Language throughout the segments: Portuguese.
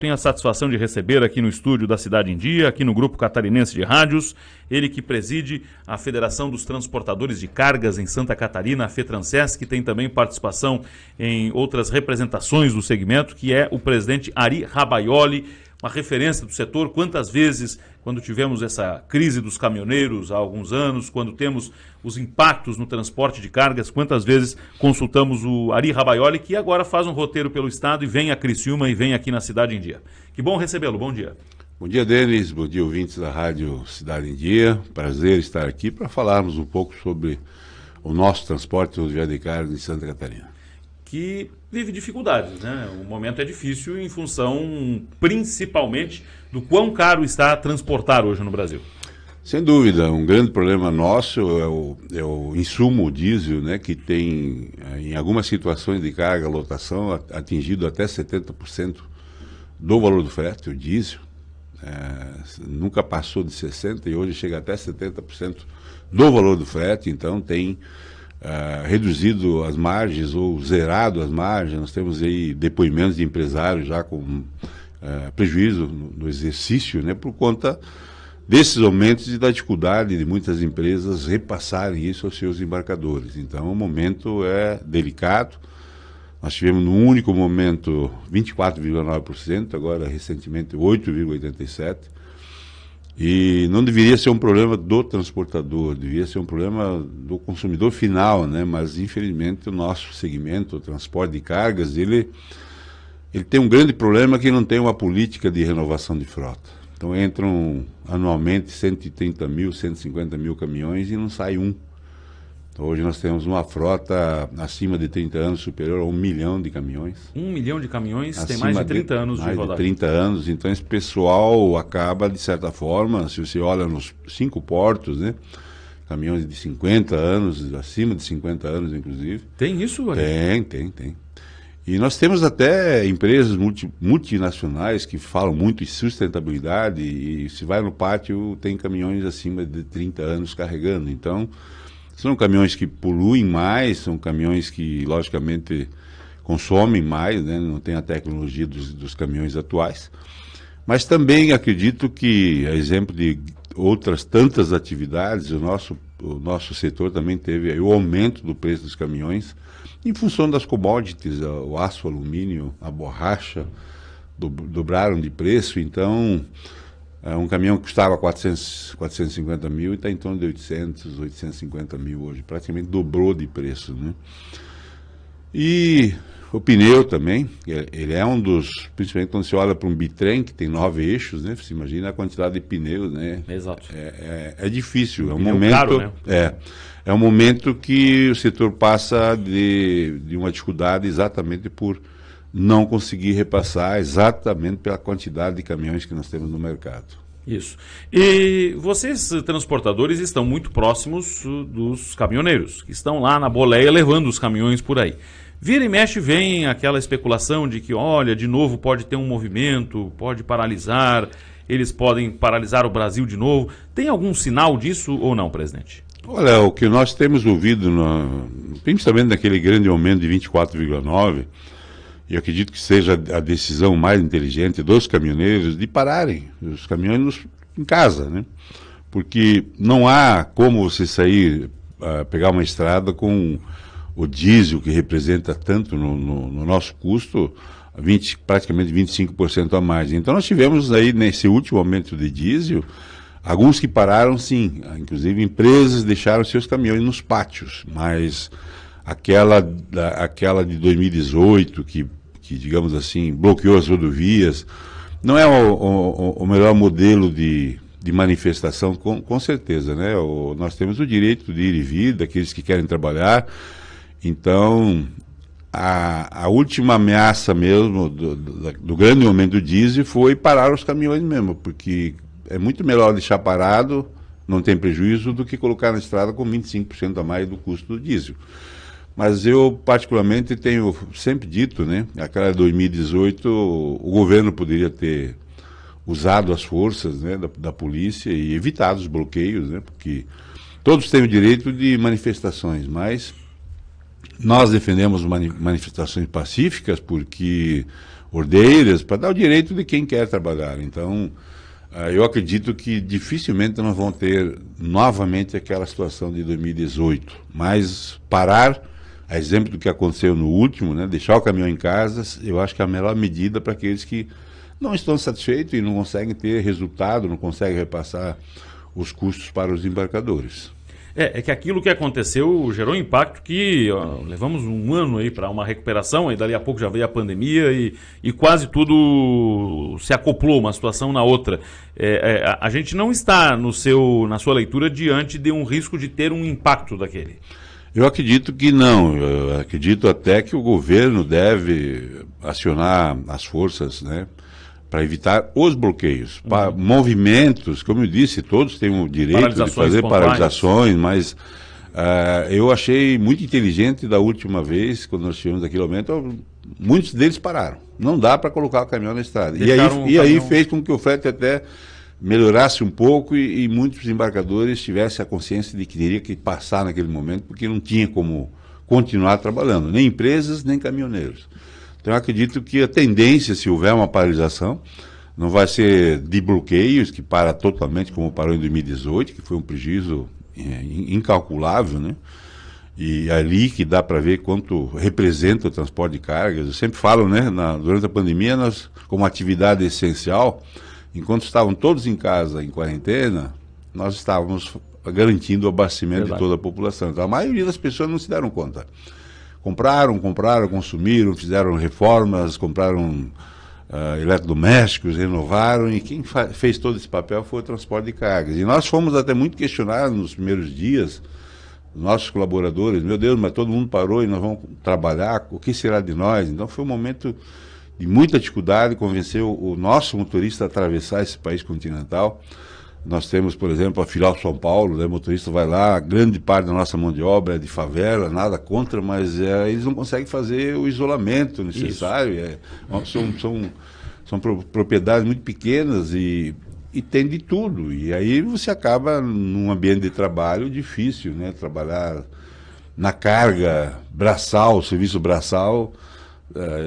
Tenho a satisfação de receber aqui no estúdio da Cidade em Dia, aqui no Grupo Catarinense de Rádios, ele que preside a Federação dos Transportadores de Cargas em Santa Catarina, a FETRANSES, que tem também participação em outras representações do segmento, que é o presidente Ari Rabaioli, uma referência do setor. Quantas vezes, quando tivemos essa crise dos caminhoneiros há alguns anos, quando temos os impactos no transporte de cargas, quantas vezes consultamos o Ari Rabaioli, que agora faz um roteiro pelo estado e vem a Criciúma e vem aqui na Cidade em Dia. Que bom recebê-lo, bom dia. Bom dia, Denis, bom dia, ouvintes da Rádio Cidade em Dia. Prazer estar aqui para falarmos um pouco sobre o nosso transporte rodoviário de cargas em Santa Catarina. Que vive dificuldades, né? O momento é difícil em função, principalmente, do quão caro está transportar hoje no Brasil. Sem dúvida, um grande problema nosso é o insumo, o diesel, né, que tem, em algumas situações de carga, lotação, atingido até 70% do valor do frete, o diesel. Nunca passou de 60% e hoje chega até 70% do valor do frete, então tem reduzido as margens ou zerado as margens. Nós temos aí depoimentos de empresários já com prejuízo no exercício, né, por conta desses aumentos e da dificuldade de muitas empresas repassarem isso aos seus embarcadores. Então o momento é delicado. Nós tivemos no único momento 24,9%, agora recentemente 8,87%. E não deveria ser um problema do transportador, deveria ser um problema do consumidor final, né? Mas infelizmente o nosso segmento, o transporte de cargas, ele tem um grande problema que não tem uma política de renovação de frota. Então entram anualmente 130 mil, 150 mil caminhões e não sai um. Então, hoje nós temos uma frota acima de 30 anos, superior a 1 milhão de caminhões. 1 milhão de caminhões tem mais de 30 anos de rodagem. Mais de 30 anos, então esse pessoal acaba, de certa forma, se você olha nos 5 portos, né? Caminhões de 50 anos, acima de 50 anos, inclusive. Tem isso, Ari? Tem. E nós temos até empresas multinacionais que falam muito em sustentabilidade e se vai no pátio tem caminhões acima de 30 anos carregando. Então, são caminhões que poluem mais, são caminhões que, logicamente, consomem mais, né? Não tem a tecnologia dos caminhões atuais. Mas também acredito que, a exemplo de outras tantas atividades, o nosso setor também teve o aumento do preço dos caminhões em função das commodities, o aço, o alumínio, a borracha, dobraram de preço. Então, um caminhão que custava 450 mil e está em torno de 800, 850 mil hoje, praticamente dobrou de preço, né? E o pneu também, ele é um dos, principalmente quando você olha para um bitrem que tem 9 eixos, né? Você imagina a quantidade de pneus, né? Exato. É difícil, é um Pneu momento, caro, né? É um momento que o setor passa de uma dificuldade exatamente por não conseguir repassar, exatamente pela quantidade de caminhões que nós temos no mercado. Isso. E vocês, transportadores, estão muito próximos dos caminhoneiros, que estão lá na boleia levando os caminhões por aí. Vira e mexe vem aquela especulação de que, olha, de novo pode ter um movimento, pode paralisar, eles podem paralisar o Brasil de novo. Tem algum sinal disso ou não, presidente? Olha, o que nós temos ouvido, principalmente naquele grande aumento de 24,9%, e eu acredito que seja a decisão mais inteligente dos caminhoneiros de pararem os caminhões em casa, né? Porque não há como você sair, pegar uma estrada com o diesel, que representa tanto no nosso custo, praticamente 25% a mais. Então nós tivemos aí, nesse último aumento de diesel, alguns que pararam sim, inclusive empresas deixaram seus caminhões nos pátios, mas aquela de 2018, que digamos assim, bloqueou as rodovias, não é o melhor modelo de manifestação, com certeza, né? Nós temos o direito de ir e vir, daqueles que querem trabalhar. Então, a última ameaça mesmo do grande aumento do diesel foi parar os caminhões mesmo, porque é muito melhor deixar parado, não tem prejuízo, do que colocar na estrada com 25% a mais do custo do diesel. Mas eu, particularmente, tenho sempre dito, né, aquela 2018, o governo poderia ter usado as forças, né, da polícia e evitado os bloqueios, né, porque todos têm o direito de manifestações, mas nós defendemos manifestações pacíficas porque ordeiras, para dar o direito de quem quer trabalhar. Então, eu acredito que dificilmente nós vamos ter novamente aquela situação de 2018, mas parar, a exemplo do que aconteceu no último, né, deixar o caminhão em casa, eu acho que é a melhor medida para aqueles que não estão satisfeitos e não conseguem ter resultado, não conseguem repassar os custos para os embarcadores. É que aquilo que aconteceu gerou um impacto que levamos um ano aí para uma recuperação, e dali a pouco já veio a pandemia e quase tudo se acoplou uma situação na outra. A gente não está na sua leitura diante de um risco de ter um impacto daquele. Eu acredito que não. Eu acredito até que o governo deve acionar as forças, né, para evitar os bloqueios. Movimentos, como eu disse, todos têm o direito de fazer paralisações, mas eu achei muito inteligente da última vez, quando nós tivemos aquele aumento, muitos deles pararam. Não dá para colocar o caminhão na estrada. E aí fez com que o frete até melhorasse um pouco e muitos embarcadores tivessem a consciência de que teria que passar naquele momento, porque não tinha como continuar trabalhando, nem empresas, nem caminhoneiros. Então eu acredito que a tendência, se houver uma paralisação, não vai ser de bloqueios, que para totalmente como parou em 2018, que foi um prejuízo incalculável, né? E ali que dá para ver quanto representa o transporte de cargas. Eu sempre falo, né, durante a pandemia, nós, como atividade essencial, enquanto estavam todos em casa, em quarentena, nós estávamos garantindo o abastecimento de toda a população. Então a maioria das pessoas não se deram conta. Compraram, consumiram, fizeram reformas, compraram eletrodomésticos, renovaram, e quem fez todo esse papel foi o transporte de cargas. E nós fomos até muito questionados nos primeiros dias, nossos colaboradores, meu Deus, mas todo mundo parou e nós vamos trabalhar, o que será de nós? Então foi um momento de muita dificuldade convencer o nosso motorista a atravessar esse país continental. Nós temos, por exemplo, a filial São Paulo, né? O motorista vai lá, grande parte da nossa mão de obra é de favela, nada contra, mas eles não conseguem fazer o isolamento necessário. São propriedades muito pequenas e tem de tudo. E aí você acaba num ambiente de trabalho difícil, né? Trabalhar na carga braçal, serviço braçal,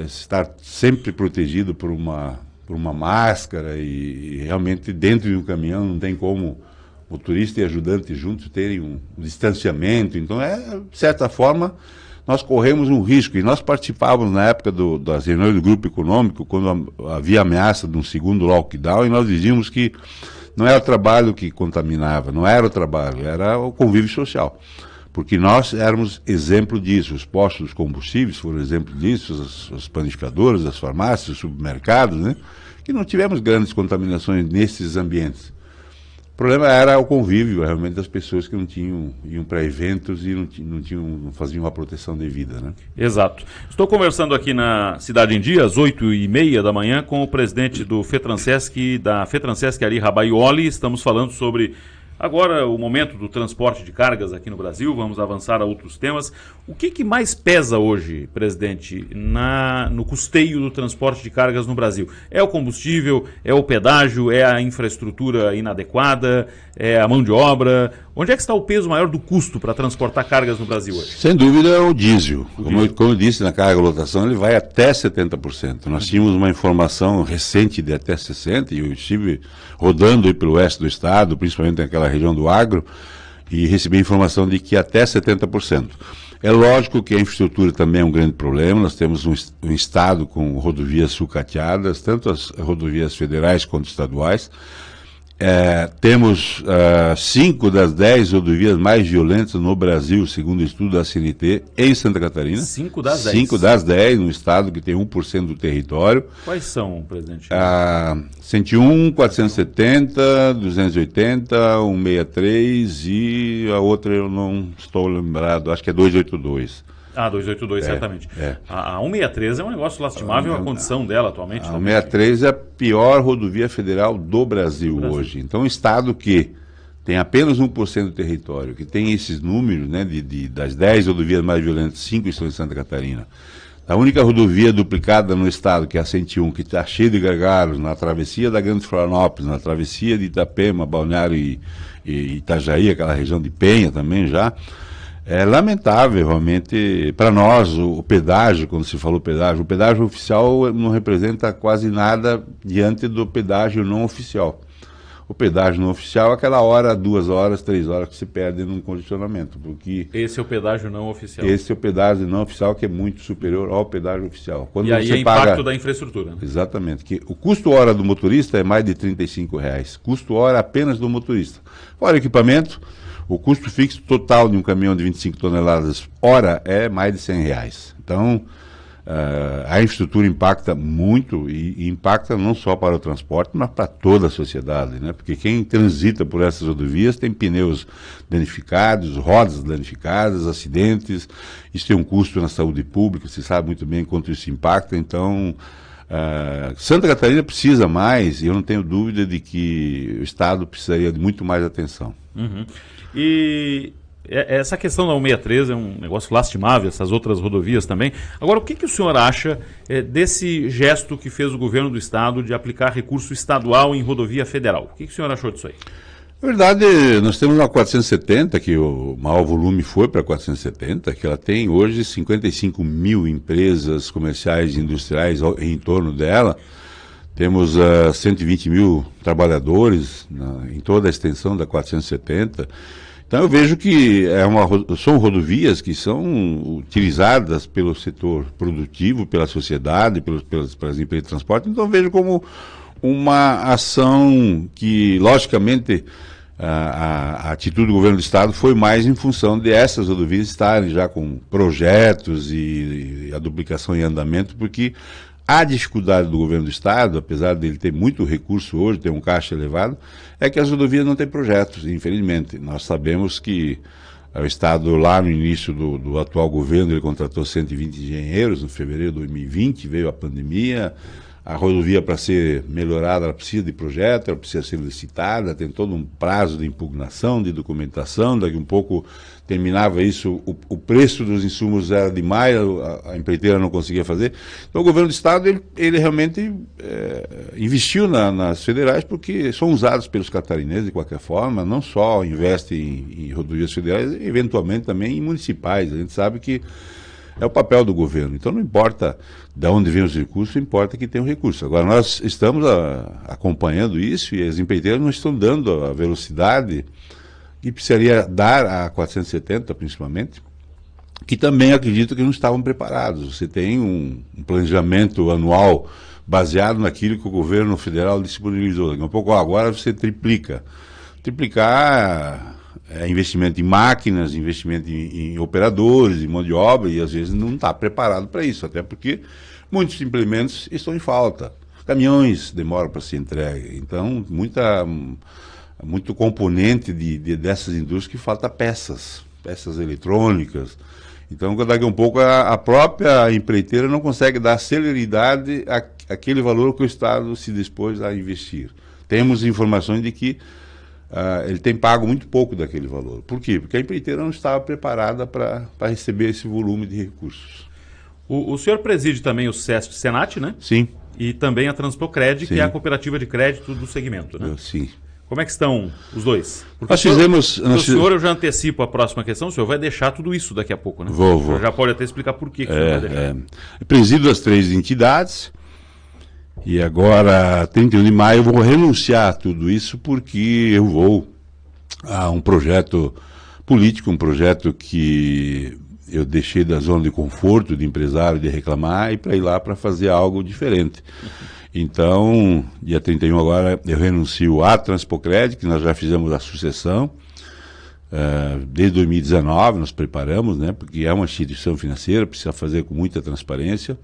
estar sempre protegido por uma máscara e realmente dentro de um caminhão não tem como motorista e ajudante juntos terem um distanciamento. Então, de certa forma, nós corremos um risco. E nós participávamos na época das reuniões do Grupo Econômico, quando havia ameaça de um segundo lockdown, e nós dizíamos que não era o trabalho que contaminava, não era o trabalho, era o convívio social. Porque nós éramos exemplo disso. Os postos de combustíveis foram exemplo disso, as panificadoras, as farmácias, os supermercados, né? Que não tivemos grandes contaminações nesses ambientes. O problema era o convívio, realmente, das pessoas que não iam para eventos e não faziam uma proteção devida, né? Exato. Estou conversando aqui na Cidade em Dia, às 8h30 da manhã, com o presidente da FETRANSESC, Ari Rabaioli. Estamos falando sobre agora o momento do transporte de cargas aqui no Brasil. Vamos avançar a outros temas. O que mais pesa hoje, presidente, no custeio do transporte de cargas no Brasil? É o combustível, é o pedágio, é a infraestrutura inadequada, é a mão de obra? Onde é que está o peso maior do custo para transportar cargas no Brasil hoje? Sem dúvida é o diesel. Como eu disse, na carga lotação ele vai até 70%. Nós tínhamos uma informação recente de até 60%, e eu estive rodando aí pelo oeste do estado, principalmente naquela região do agro, e recebi informação de que até 70%. É lógico que a infraestrutura também é um grande problema. Nós temos um estado com rodovias sucateadas, tanto as rodovias federais quanto estaduais. Temos 5 das 10 rodovias mais violentas no Brasil, segundo o estudo da CNT, em Santa Catarina. 5 das 10? 5 das 10, num estado que tem 1% do território. Quais são, presidente? 101, 470, 280, 163 e a outra eu não estou lembrado, acho que é 282. 282, certamente. A 163 é um negócio lastimável, a condição dela atualmente. A 163 é a pior rodovia federal do Brasil hoje. Então, um estado que tem apenas 1% do território, que tem esses números, né, das 10 rodovias mais violentas, 5 estão em Santa Catarina. A única rodovia duplicada no estado, que é a 101, que está cheia de gargalos, na travessia da Grande Florianópolis, na travessia de Itapema, Balneário e Itajaí, aquela região de Penha também já. É lamentável, realmente, para nós, o pedágio, quando se falou pedágio, o pedágio oficial não representa quase nada diante do pedágio não oficial. O pedágio não oficial é aquela hora, 2 horas, 3 horas que se perde num condicionamento. Porque esse é o pedágio não oficial. Esse é o pedágio não oficial, que é muito superior ao pedágio oficial. Quando e aí é impacto da infraestrutura. Né? Exatamente. Que o custo hora do motorista é mais de R$35. Custo hora apenas do motorista. Fora o equipamento, o custo fixo total de um caminhão de 25 toneladas hora é mais de R$100. Então, a infraestrutura impacta muito e impacta não só para o transporte, mas para toda a sociedade, né? Porque quem transita por essas rodovias tem pneus danificados, rodas danificadas, acidentes, isso tem um custo na saúde pública, você sabe muito bem quanto isso impacta. Então, Santa Catarina precisa mais, e eu não tenho dúvida de que o Estado precisaria de muito mais atenção. Uhum. E essa questão da 163 é um negócio lastimável, essas outras rodovias também. Agora, o que o senhor acha desse gesto que fez o governo do Estado de aplicar recurso estadual em rodovia federal? O que o senhor achou disso aí? Na verdade, nós temos uma 470, que o maior volume foi para a 470, que ela tem hoje 55 mil empresas comerciais e industriais em torno dela. Temos 120 mil trabalhadores em toda a extensão da 470. Então eu vejo que são rodovias que são utilizadas pelo setor produtivo, pela sociedade, pelas empresas de transporte. Então eu vejo como uma ação que, logicamente, a atitude do governo do Estado foi mais em função de essas rodovias estarem já com projetos e a duplicação em andamento, porque a dificuldade do governo do Estado, apesar dele ter muito recurso hoje, ter um caixa elevado, é que as rodovias não têm projetos, infelizmente. Nós sabemos que o Estado, lá no início do atual governo, ele contratou 120 engenheiros, no fevereiro de 2020, veio a pandemia. A rodovia, para ser melhorada, ela precisa de projeto, ela precisa ser licitada, tem todo um prazo de impugnação, de documentação, daqui um pouco terminava isso, o preço dos insumos era demais, a empreiteira não conseguia fazer. Então o governo do Estado, ele realmente investiu nas federais, porque são usados pelos catarinenses de qualquer forma, não só investe em rodovias federais, eventualmente também em municipais. A gente sabe que é o papel do governo. Então não importa de onde vem os recursos, importa que tenha um recurso. Agora nós estamos acompanhando isso e as empreiteiras não estão dando a velocidade que precisaria dar a 470, principalmente, que também acredito que não estavam preparados. Você tem um planejamento anual baseado naquilo que o governo federal disponibilizou. Daqui a pouco, agora você triplica. Triplicar investimento em máquinas, investimento em operadores, em mão de obra, e às vezes não está preparado para isso, até porque muitos implementos estão em falta. Caminhões demoram para ser entregue, então muito componente dessas indústrias que falta peças eletrônicas. Então, daqui a um pouco, a própria empreiteira não consegue dar celeridade àquele valor que o Estado se dispôs a investir. Temos informações de que ele tem pago muito pouco daquele valor. Por quê? Porque a empreiteira não estava preparada para receber esse volume de recursos. O senhor preside também o SESP-Senat, né? Sim. E também a Transpocred, que é a cooperativa de crédito do segmento, né? Sim. Como é que estão os dois? Porque o senhor, eu já antecipo a próxima questão, o senhor vai deixar tudo isso daqui a pouco, né? Vou. O senhor já pode até explicar por que o senhor vai deixar. Eu presido as 3 entidades. E agora, 31 de maio, eu vou renunciar a tudo isso porque eu vou a um projeto político, um projeto que eu deixei da zona de conforto, de empresário, de reclamar, e para ir lá para fazer algo diferente. Então, dia 31 agora, eu renuncio à Transpocred, que nós já fizemos a sucessão. Desde 2019 nós preparamos, né, porque é uma instituição financeira, precisa fazer com muita transparência.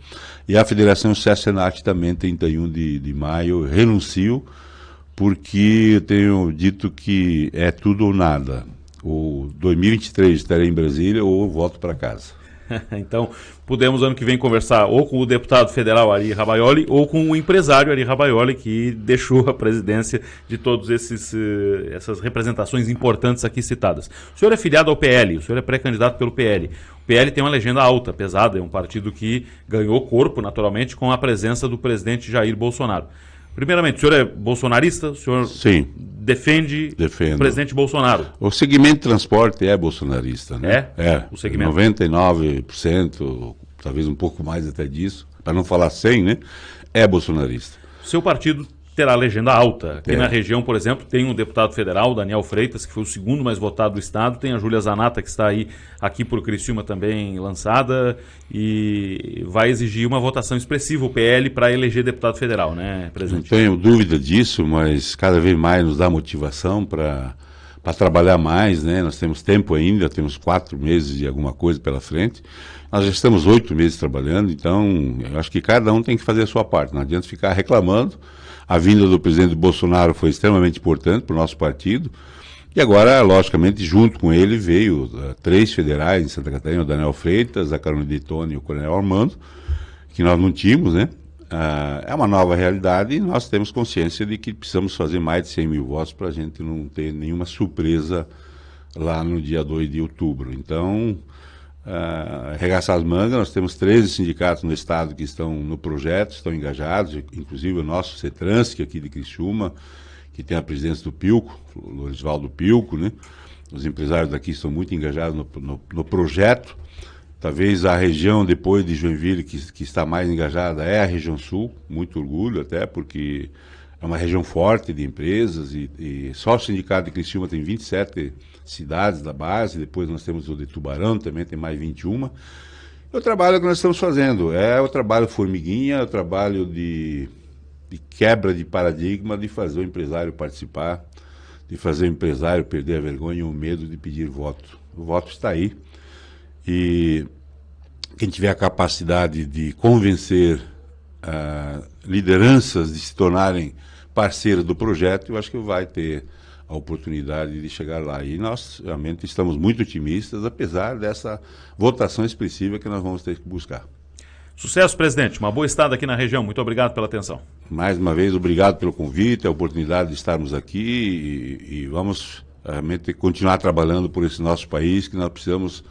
E a Federação SESP-Senat também, 31 de maio, renuncio, porque eu tenho dito que é tudo ou nada. O 2023 estarei em Brasília ou volto para casa. Então, podemos ano que vem conversar ou com o deputado federal Ari Rabaioli ou com o empresário Ari Rabaioli, que deixou a presidência de todas essas representações importantes aqui citadas. O senhor é filiado ao PL, o senhor é pré-candidato pelo PL. O PL tem uma legenda alta, pesada, é um partido que ganhou corpo, naturalmente, com a presença do presidente Jair Bolsonaro. Primeiramente, o senhor é bolsonarista? O senhor Sim, defende defendo. o presidente Bolsonaro? O segmento de transporte é bolsonarista, né? É? O segmento. 99%, talvez um pouco mais até disso, para não falar 100%, né? É bolsonarista. Seu partido terá legenda alta. Aqui É. na região, por exemplo, tem um deputado federal, Daniel Freitas, que foi o segundo mais votado do estado. Tem a Júlia Zanata, que está aqui por Criciúma também lançada, e vai exigir uma votação expressiva, o PL, para eleger deputado federal, né, Não presidente? tenho dúvida disso, mas cada vez mais nos dá motivação para trabalhar mais, né? Nós temos tempo ainda, temos 4 meses de alguma coisa pela frente. Nós já estamos 8 meses trabalhando, então eu acho que cada um tem que fazer a sua parte. Não adianta ficar reclamando. A vinda do presidente Bolsonaro foi extremamente importante para o nosso partido. E agora, logicamente, junto com ele veio 3 federais em Santa Catarina, o Daniel Freitas, a Carolina Detone e o Coronel Armando, que nós não tínhamos, né? É uma nova realidade e nós temos consciência de que precisamos fazer mais de 100 mil votos para a gente não ter nenhuma surpresa lá no dia 2 de outubro. Então, arregaçar as mangas, nós temos 13 sindicatos no estado que estão no projeto, estão engajados, inclusive o nosso CETRANS, que é aqui de Criciúma, que tem a presidência do Pilco, o Lorisvaldo Pilco, né? Os empresários daqui estão muito engajados no projeto. Talvez a região, depois de Joinville, que está mais engajada é a região sul, muito orgulho até, porque é uma região forte de empresas e só o sindicato de Criciúma tem 27 cidades da base, depois nós temos o de Tubarão, também tem mais 21. O trabalho que nós estamos fazendo é o trabalho formiguinha, é o trabalho de quebra de paradigma, de fazer o empresário participar, de fazer o empresário perder a vergonha e o medo de pedir voto. O voto está aí. E quem tiver a capacidade de convencer lideranças de se tornarem parceiros do projeto, eu acho que vai ter a oportunidade de chegar lá. E nós realmente estamos muito otimistas, apesar dessa votação expressiva que nós vamos ter que buscar. Sucesso, presidente. Uma boa estada aqui na região. Muito obrigado pela atenção. Mais uma vez, obrigado pelo convite, a oportunidade de estarmos aqui e vamos realmente continuar trabalhando por esse nosso país, que nós precisamos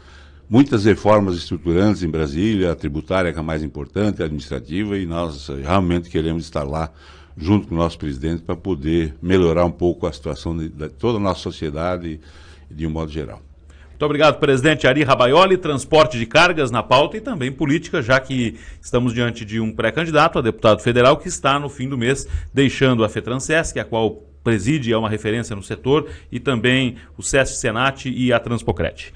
muitas reformas estruturantes em Brasília, a tributária que é a mais importante, a administrativa, e nós realmente queremos estar lá junto com o nosso presidente para poder melhorar um pouco a situação de toda a nossa sociedade de um modo geral. Muito obrigado, presidente Ari Rabaioli. Transporte de cargas na pauta e também política, já que estamos diante de um pré-candidato a deputado federal que está no fim do mês deixando a FETRANSESC, a qual preside, é uma referência no setor, e também o SESC Senat e a Transpocred.